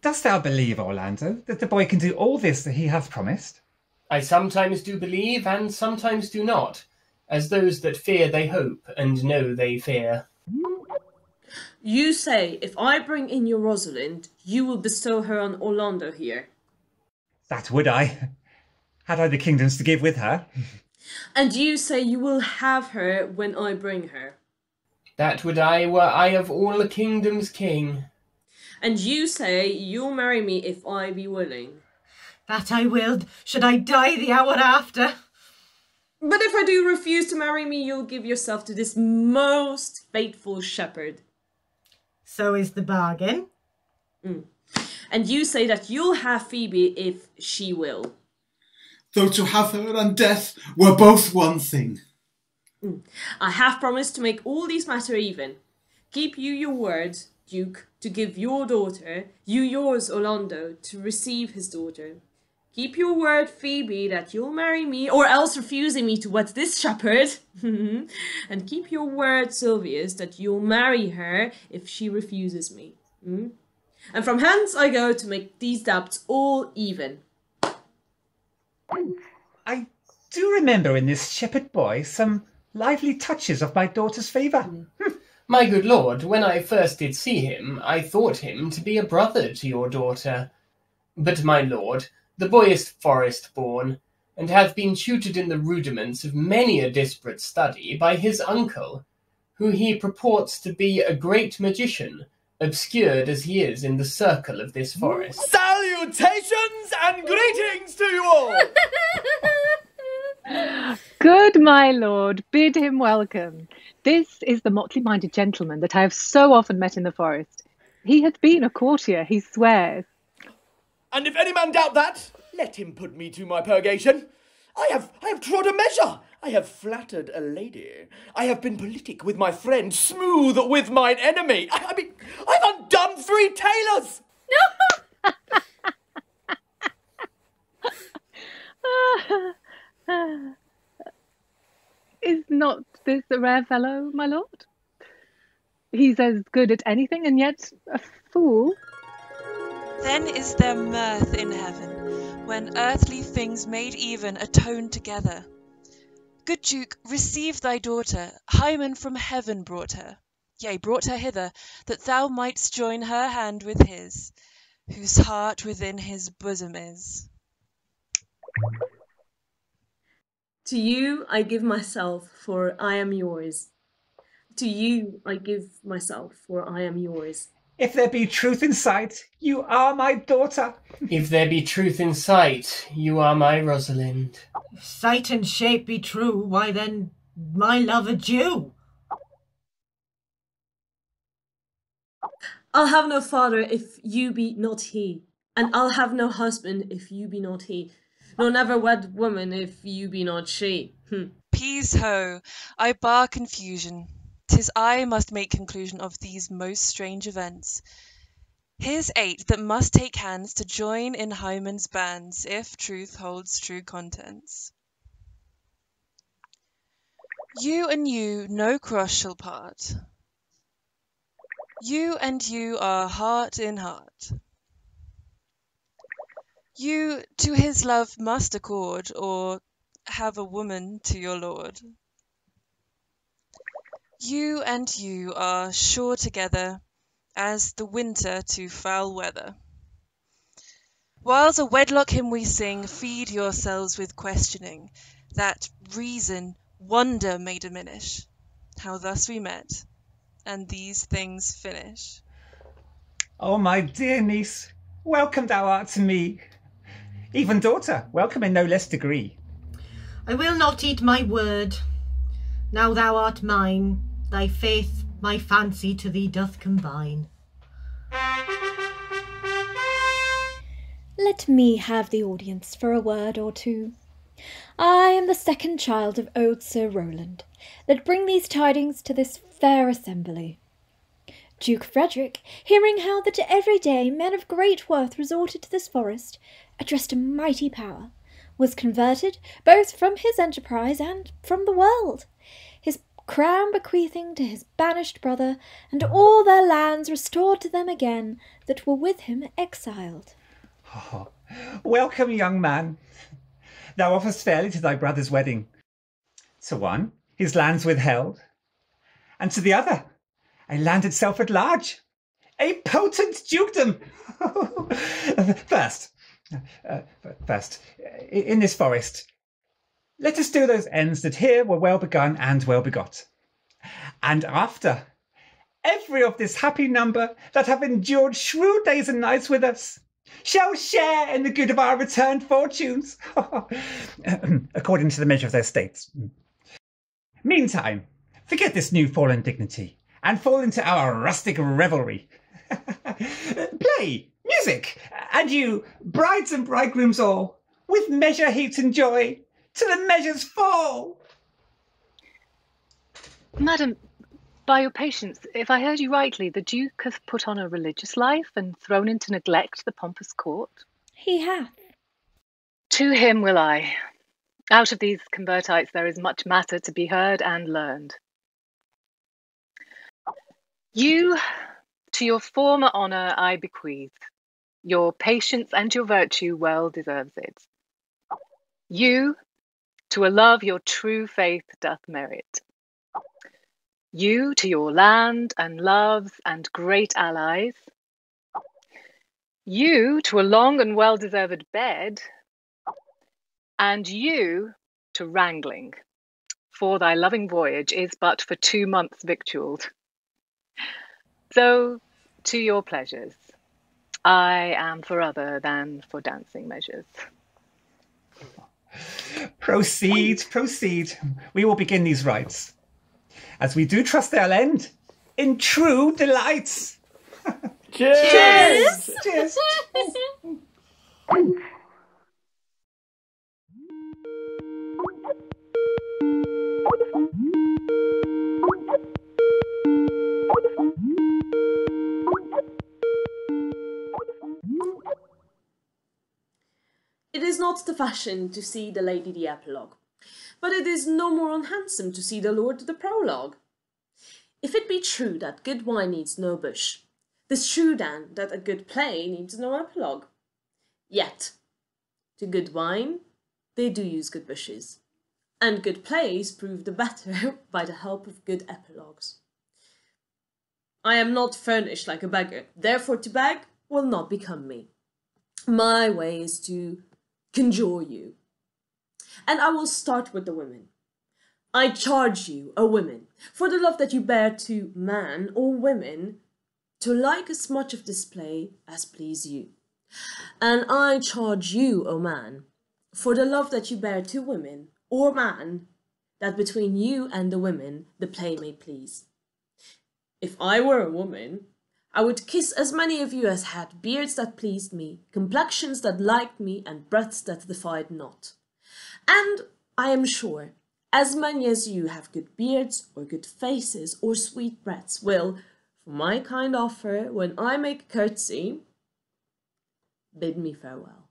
Dost thou believe, Orlando, that the boy can do all this that he hath promised? I sometimes do believe, and sometimes do not, as those that fear they hope, and know they fear. You say, if I bring in your Rosalind, you will bestow her on Orlando here. That would I, had I the kingdoms to give with her. And you say you will have her when I bring her. That would I, were I of all the kingdoms king. And you say you'll marry me if I be willing. That I will, should I die the hour after. But if I do refuse to marry me, you'll give yourself to this most faithful shepherd. So is the bargain. And you say that you'll have Phoebe if she will. Though to have her and death were both one thing. I have promised to make all these matter even. Keep you your word, Duke, to give your daughter, you yours, Orlando, to receive his daughter. Keep your word, Phoebe, that you'll marry me, or else refusing me to wed this shepherd. And keep your word, Silvius, that you'll marry her if she refuses me. And from hence I go to make these debts all even. I do remember in this shepherd boy some lively touches of my daughter's favour. My good lord, when I first did see him, I thought him to be a brother to your daughter. But, my lord, the boy is forest born, and hath been tutored in the rudiments of many a disparate study by his uncle, who he purports to be a great magician, obscured as he is in the circle of this forest. Salutations and greetings to you all! Good, my lord, bid him welcome. This is the motley-minded gentleman that I have so often met in the forest. He hath been a courtier, he swears. And if any man doubt that, let him put me to my purgation. I have trod a measure. I have flattered a lady. I have been politic with my friend, smooth with mine enemy. I mean, I've undone 3 tailors. Is not this a rare fellow, my lord? He's as good at anything and yet a fool. Then is there mirth in heaven, when earthly things made even atone together. Good Duke, receive thy daughter. Hymen from heaven brought her, yea, brought her hither, that thou mightst join her hand with his, whose heart within his bosom is. To you I give myself, for I am yours. To you I give myself, for I am yours. If there be truth in sight, you are my daughter. If there be truth in sight, you are my Rosalind. If sight and shape be true, why then, my love, adieu. I'll have no father if you be not he, and I'll have no husband if you be not he, nor never wed woman if you be not she. Peace ho, I bar confusion. 'Tis I must make conclusion of these most strange events. Here's 8 that must take hands to join in Hymen's bands, if truth holds true contents. You and you no cross shall part. You and you are heart in heart. You to his love must accord, or have a woman to your lord. You and you are sure together as the winter to foul weather. Whiles a wedlock hymn we sing, feed yourselves with questioning, that reason, wonder may diminish, how thus we met, and these things finish. Oh, my dear niece, welcome thou art to me. Even daughter, welcome in no less degree. I will not eat my word. Now thou art mine, thy faith my fancy to thee doth combine. Let me have the audience for a word or two. I am the second child of old Sir Rowland, that bring these tidings to this fair assembly. Duke Frederick, hearing how that every day men of great worth resorted to this forest, addressed a mighty power, was converted both from his enterprise and from the world. His crown bequeathing to his banished brother, and all their lands restored to them again that were with him exiled. Oh, welcome, young man. Thou offerest fairly to thy brother's wedding. To one, his lands withheld, and to the other, a land itself at large, a potent dukedom. First, in this forest, let us do those ends that here were well begun and well begot. And after, every of this happy number that have endured shrewd days and nights with us shall share in the good of our returned fortunes, according to the measure of their states. Meantime, forget this new fallen dignity, and fall into our rustic revelry. Play, music, and you, brides and bridegrooms all, with measure, heat, and joy, to the measures fall. Madam, by your patience, if I heard you rightly, the Duke hath put on a religious life and thrown into neglect the pompous court. He hath. To him will I. Out of these convertites there is much matter to be heard and learned. You, to your former honour I bequeath. Your patience and your virtue well deserves it. You, to a love your true faith doth merit. You, to your land and loves and great allies. You, to a long and well-deserved bed. And you, to wrangling, for thy loving voyage is but for 2 months victualled. So, to your pleasures, I am for other than for dancing measures. Proceed, proceed. We will begin these rites, as we do trust they'll end in true delights. Cheers! Cheers! It is not the fashion to see the lady the epilogue, but it is no more unhandsome to see the lord the prologue. If it be true that good wine needs no bush, 'tis true then that a good play needs no epilogue. Yet, to good wine they do use good bushes, and good plays prove the better by the help of good epilogues. I am not furnished like a beggar, therefore to beg will not become me. My way is to conjure you, and I will start with the women. I charge you, O women, for the love that you bear to man or women, to like as much of display as please you. And I charge you, O man, for the love that you bear to women or man, that between you and the women the play may please. If I were a woman, I would kiss as many of you as had beards that pleased me, complexions that liked me, and breaths that defied not. And I am sure, as many as you have good beards, or good faces, or sweet breaths, will, for my kind offer, when I make a curtsy, bid me farewell.